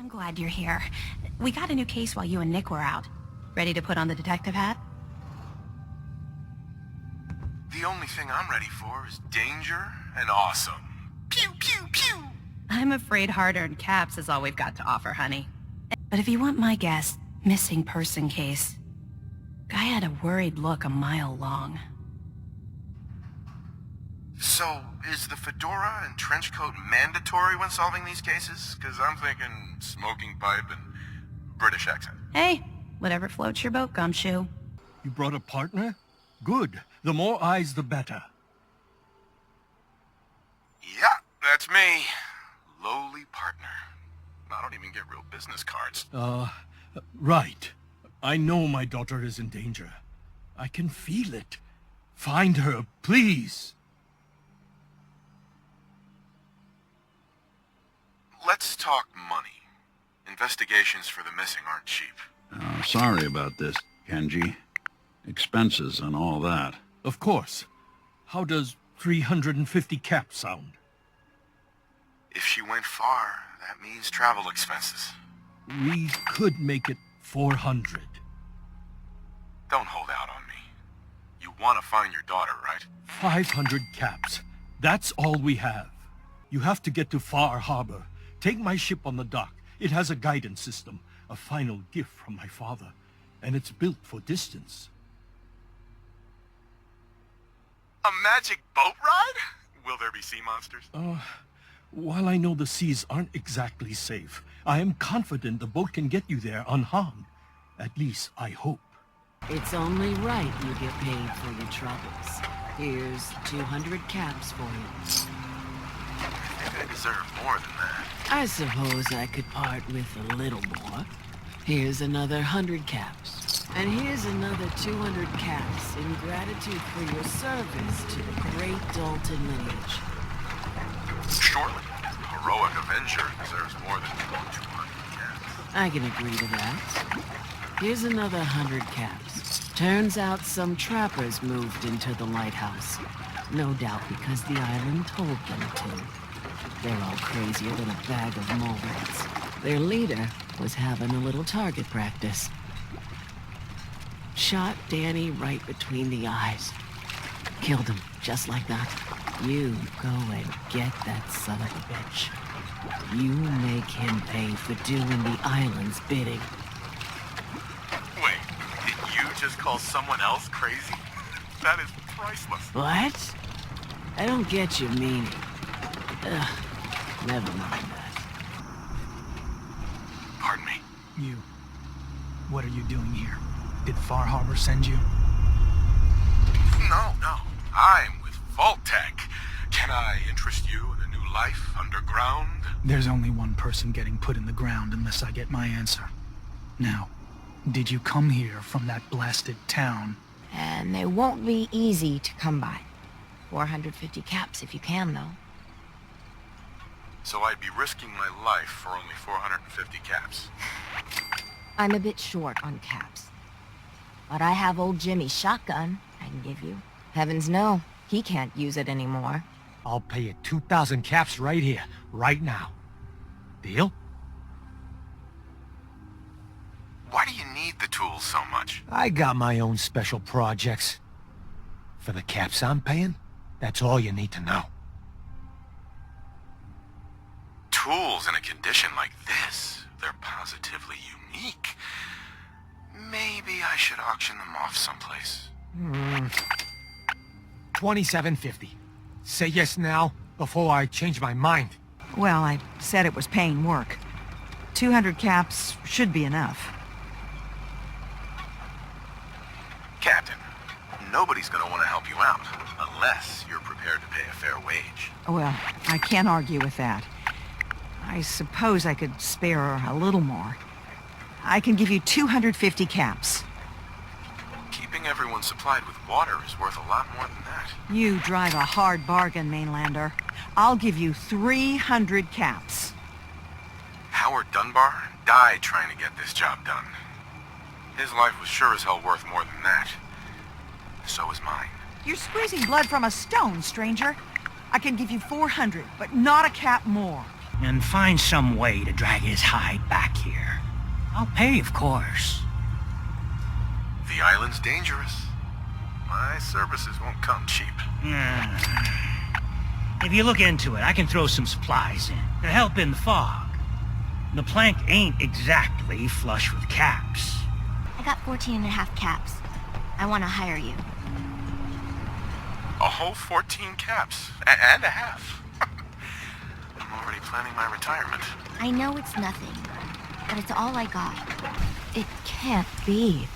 I'm glad you're here. We got a new case while you and Nick were out. Ready to put on the detective hat? The only thing I'm ready for is danger and awesome. Pew, pew, pew! I'm afraid hard-earned caps is all we've got to offer, honey. But if you want my guess, missing person case. Guy had a worried look a mile long. So, is the fedora and trench coat mandatory when solving these cases? Because I'm thinking smoking pipe and British accent. Hey, whatever floats your boat, Gumshoe. You brought a partner? Good. The more eyes, the better. Yeah, that's me. Lowly partner. I don't even get real business cards. Right. I know my daughter is in danger. I can feel it. Find her, please. Let's talk money. Investigations for the missing aren't cheap. Sorry about this, Kenji. Expenses and all that. Of course. How does 350 caps sound? If she went far, that means travel expenses. We could make it 400. Don't hold out on me. You want to find your daughter, right? 500 caps. That's all we have. You have to get to Far Harbor. Take my ship on the dock. It has a guidance system, a final gift from my father, and it's built for distance. A magic boat ride? Will there be sea monsters? While I know the seas aren't exactly safe, I am confident the boat can get you there unharmed. At least, I hope. It's only right you get paid for your troubles. Here's 200 caps for you. I think I deserve more than that. I suppose I could part with a little more. Here's another 100 caps. And here's another 200 caps in gratitude for your service to the great Dalton lineage. Surely, a heroic Avenger deserves more than 200 caps. I can agree to that. Here's another 100 caps. Turns out some trappers moved into the lighthouse. No doubt because the island told them to. They're all crazier than a bag of mole rats. Their leader was having a little target practice. Shot Danny right between the eyes. Killed him, just like that. You go and get that son of a bitch. You make him pay for doing the island's bidding. Wait, did you just call someone else crazy? That is priceless. What? I don't get your meaning. Ugh, never mind that. Pardon me. You. What are you doing here? Did Far Harbor send you? No. I'm with Vault-Tec. Can I interest you in a new life underground? There's only one person getting put in the ground unless I get my answer. Now, did you come here from that blasted town? And they won't be easy to come by. 450 caps if you can, though. So I'd be risking my life for only 450 caps. I'm a bit short on caps. But I have old Jimmy's shotgun I can give you. Heavens no, he can't use it anymore. I'll pay you 2,000 caps right here, right now. Deal? Why do you need the tools so much? I got my own special projects. For the caps I'm paying, that's all you need to know. Tools in a condition like this, they're positively unique. Maybe I should auction them off someplace. 27.50. Say yes now, before I change my mind. Well, I said it was paying work. 200 caps should be enough. Captain, nobody's gonna want to help you out, unless you're prepared to pay a fair wage. Well, I can't argue with that. I suppose I could spare a little more. I can give you 250 caps. Keeping everyone supplied with water is worth a lot more than that. You drive a hard bargain, Mainlander. I'll give you 300 caps. Howard Dunbar died trying to get this job done. His life was sure as hell worth more than that. So is mine. You're squeezing blood from a stone, stranger. I can give you 400, but not a cap more. and find some way to drag his hide back here. I'll pay, of course. The island's dangerous. My services won't come cheap. If you look into it, I can throw some supplies in to help in the fog. The plank ain't exactly flush with caps. I got 14 and a half caps. I want to hire you. A whole 14 caps. And a half. I'm already planning my retirement. I know it's nothing, but it's all I got. It can't be.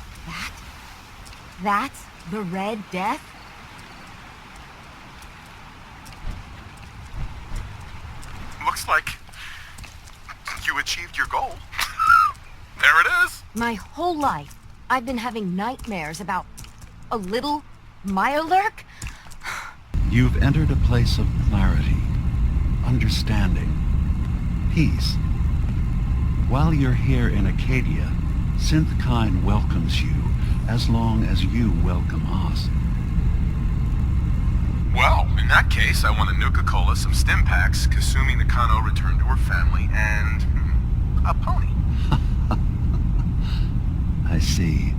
That's the Red Death? Looks like you achieved your goal. There it is. My whole life, I've been having nightmares about a little Mirelurk. You've entered a place of clarity, understanding, peace. While you're here in Acadia, Synthkind welcomes you as long as you welcome us. Well, in that case, I want a Nuka-Cola, some stim packs, Kasumi Nakano returned to her family, and a pony. I see.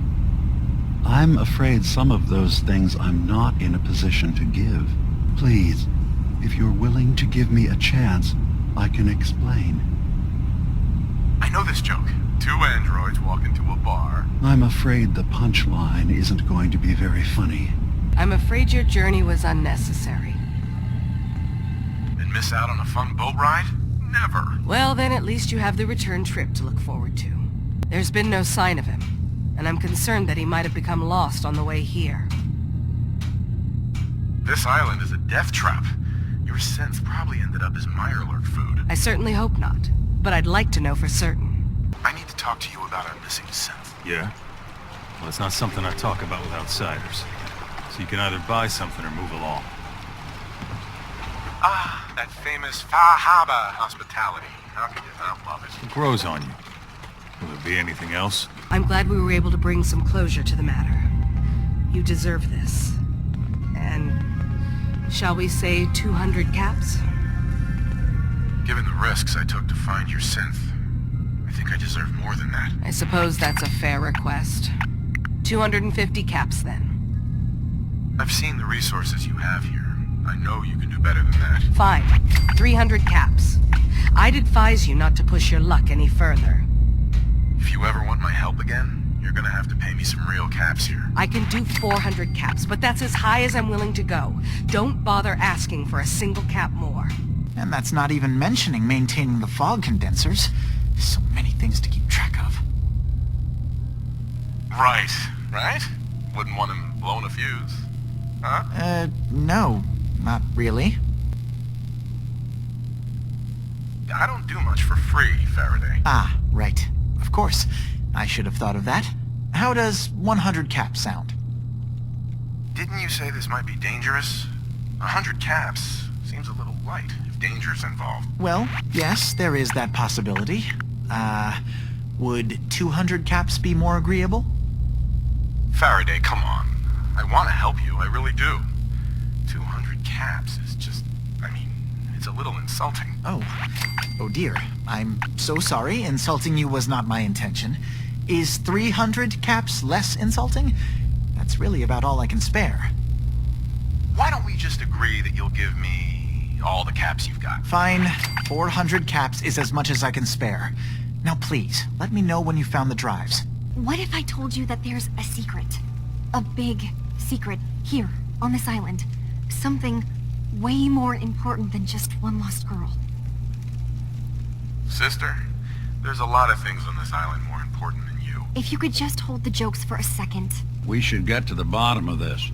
I'm afraid some of those things I'm not in a position to give. Please, if you're willing to give me a chance, I can explain. I know this joke. Two androids walk into a bar. I'm afraid the punchline isn't going to be very funny. I'm afraid your journey was unnecessary. And miss out on a fun boat ride? Never. Well, then at least you have the return trip to look forward to. There's been no sign of him, and I'm concerned that he might have become lost on the way here. This island is a death trap. Your synth probably ended up as Mirelurk food. I certainly hope not, but I'd like to know for certain. I need to talk to you about our missing synth. Yeah? Well, it's not something I talk about with outsiders. So you can either buy something or move along. Ah, that famous Fahaba hospitality. How could you not love it? It grows on you. Will there be anything else? I'm glad we were able to bring some closure to the matter. You deserve this. And shall we say 200 caps? Given the risks I took to find your synth, I think I deserve more than that. I suppose that's a fair request. 250 caps, then. I've seen the resources you have here. I know you can do better than that. Fine. 300 caps. I'd advise you not to push your luck any further. If you ever want my help again, you're gonna have to pay me some real caps here. I can do 400 caps, but that's as high as I'm willing to go. Don't bother asking for a single cap more. And that's not even mentioning maintaining the fog condensers. So many things to keep track of. Right. Wouldn't want him blowing a fuse. Huh? No, not really. I don't do much for free, Faraday. Ah, right. Of course. I should have thought of that. How does 100 caps sound? Didn't you say this might be dangerous? 100 caps seems a little light if danger's involved. Well, yes, there is that possibility. Would 200 caps be more agreeable? Faraday, come on. I want to help you, I really do. 200 caps is just, it's a little insulting. Oh dear. I'm so sorry. Insulting you was not my intention. Is 300 caps less insulting? That's really about all I can spare. Why don't we just agree that you'll give me all the caps you've got? Fine. 400 caps is as much as I can spare. Now please, let me know when you found the drives. What if I told you that there's a secret? A big secret here, on this island. Something way more important than just one lost girl. Sister, there's a lot of things on this island more important than you. If you could just hold the jokes for a second. We should get to the bottom of this.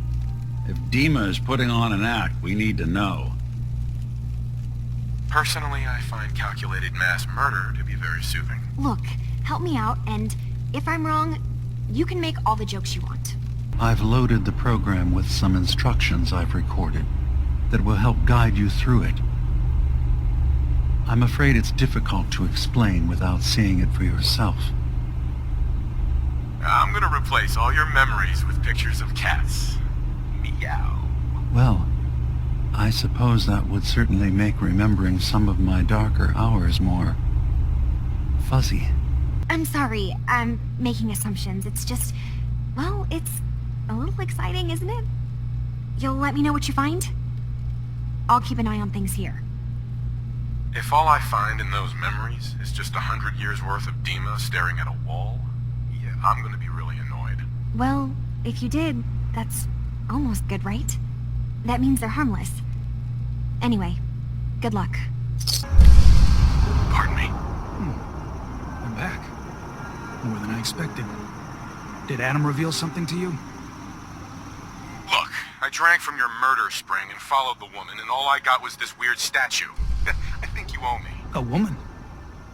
If Dima is putting on an act, we need to know. Personally, I find calculated mass murder to be very soothing. Look, help me out, and if I'm wrong, you can make all the jokes you want. I've loaded the program with some instructions I've recorded that will help guide you through it. I'm afraid it's difficult to explain without seeing it for yourself. I'm gonna replace all your memories with pictures of cats. Meow. Well, I suppose that would certainly make remembering some of my darker hours more fuzzy. I'm sorry, I'm making assumptions. It's just, well, it's a little exciting, isn't it? You'll let me know what you find? I'll keep an eye on things here. If all I find in those memories is just 100 years worth of Dima staring at a wall, yeah, I'm gonna be really annoyed. Well, if you did, that's almost good, right? That means they're harmless. Anyway, good luck. Pardon me? I'm back. More than I expected. Did Adam reveal something to you? Look, I drank from your murder spring and followed the woman, and all I got was this weird statue. I think you owe me. A woman?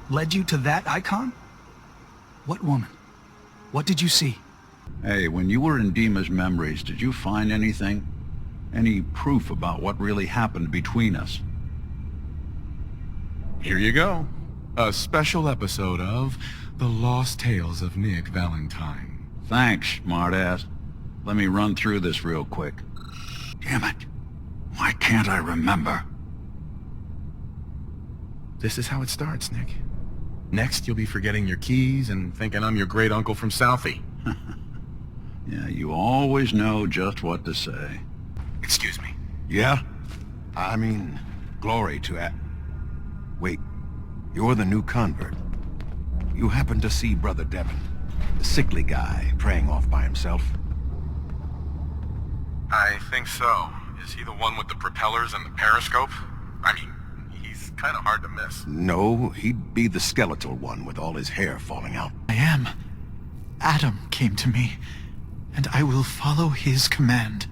Led you to that icon? What woman? What did you see? Hey, when you were in Dima's memories, did you find anything? Any proof about what really happened between us? Here you go. A special episode of The Lost Tales of Nick Valentine. Thanks, smartass. Let me run through this real quick. Damn it. Why can't I remember? This is how it starts, Nick. Next, you'll be forgetting your keys and thinking I'm your great uncle from Southie. Yeah, you always know just what to say. Excuse me. Yeah? I mean, glory to Wait, you're the new convert. You happen to see Brother Devon, the sickly guy praying off by himself? I think so. Is he the one with the propellers and the periscope? I mean, he's kind of hard to miss. No, he'd be the skeletal one with all his hair falling out. I am. Adam came to me, and I will follow his command.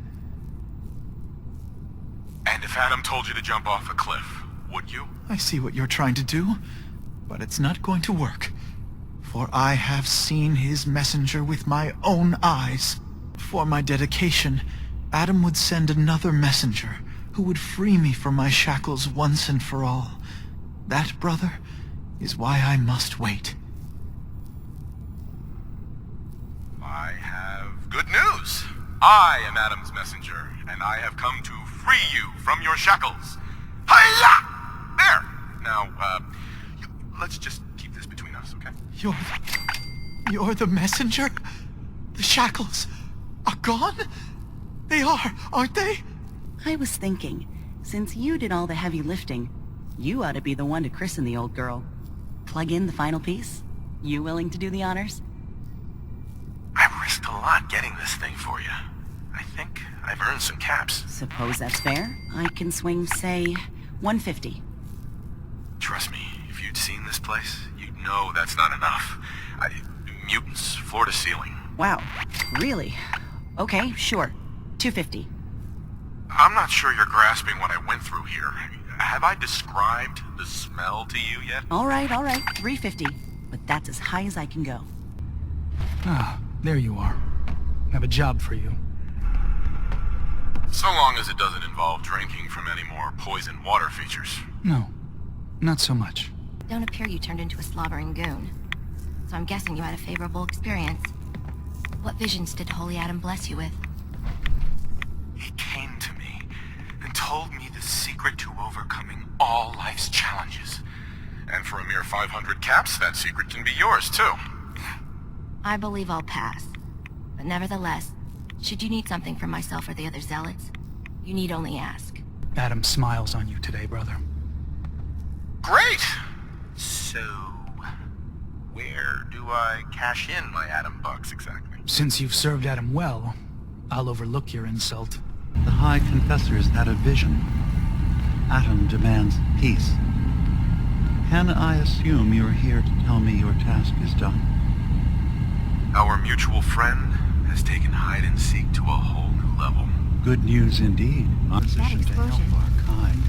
And if Adam told you to jump off a cliff, would you? I see what you're trying to do, but it's not going to work. For I have seen his messenger with my own eyes. For my dedication, Adam would send another messenger who would free me from my shackles once and for all. That, brother, is why I must wait. I have good news. I am Adam's messenger, and I have come to free you from your shackles. Hiya! There! Now, let's just keep this between us, okay? You're the messenger? The shackles are gone? They are, aren't they? I was thinking, since you did all the heavy lifting, you ought to be the one to christen the old girl. Plug in the final piece? You willing to do the honors? I risked a lot getting this thing for you. I think I've earned some caps. Suppose that's fair. I can swing, say, 150. Trust me, if you'd seen this place, you'd know that's not enough. Mutants, floor to ceiling. Wow, really? Okay, sure. 250. I'm not sure you're grasping what I went through here. Have I described the smell to you yet? All right, 350. But that's as high as I can go. Ah, there you are. I have a job for you. So long as it doesn't involve drinking from any more poison water features. No, not so much. Don't appear you turned into a slobbering goon. So I'm guessing you had a favorable experience. What visions did Holy Adam bless you with? He came to me and told me the secret to overcoming all life's challenges. And for a mere 500 caps, that secret can be yours, too. I believe I'll pass. But nevertheless, should you need something from myself or the other zealots, you need only ask. Adam smiles on you today, brother. Great! So, where do I cash in my Adam bucks exactly? Since you've served Adam well, I'll overlook your insult. The High Confessors had a vision. Adam demands peace. Can I assume you're here to tell me your task is done? Our mutual friend has taken hide-and-seek to a whole new level. Good news indeed. That Opposition to help explosion. our kind.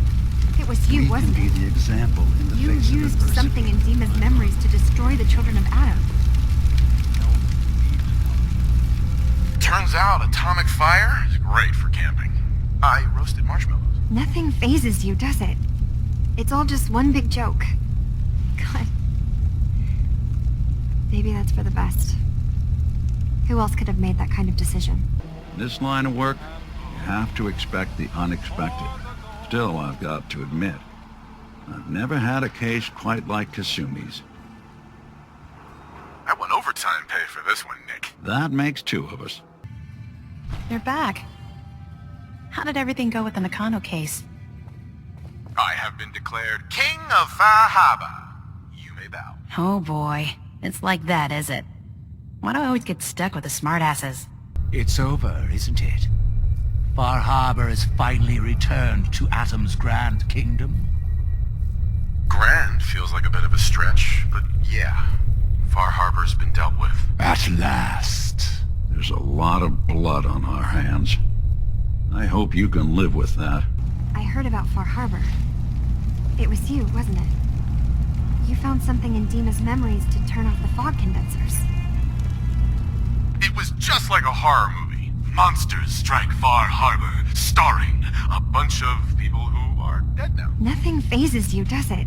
It was you, We wasn't can it? be the example in the You face of used adversity. something in Dima's memories to destroy the children of Adam. Turns out atomic fire is great for camping. I roasted marshmallows. Nothing phases you, does it? It's all just one big joke. God. Maybe that's for the best. Who else could have made that kind of decision? In this line of work, you have to expect the unexpected. Still, I've got to admit, I've never had a case quite like Kasumi's. I want overtime pay for this one, Nick. That makes two of us. You're back. How did everything go with the Nakano case? I have been declared King of Far Harbor. You may bow. Oh boy. It's like that, is it? Why do I always get stuck with the smartasses? It's over, isn't it? Far Harbor has finally returned to Atom's Grand Kingdom. Grand feels like a bit of a stretch, but yeah. Far Harbor's been dealt with. At last. There's a lot of blood on our hands. I hope you can live with that. I heard about Far Harbor. It was you, wasn't it? You found something in Dima's memories to turn off the fog condensers. It was just like a horror movie. Monsters strike Far Harbor, starring a bunch of people who are dead now. Nothing phases you, does it?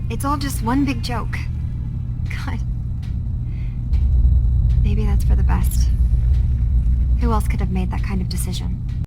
It's all just one big joke. God. Maybe that's for the best. Who else could have made that kind of decision?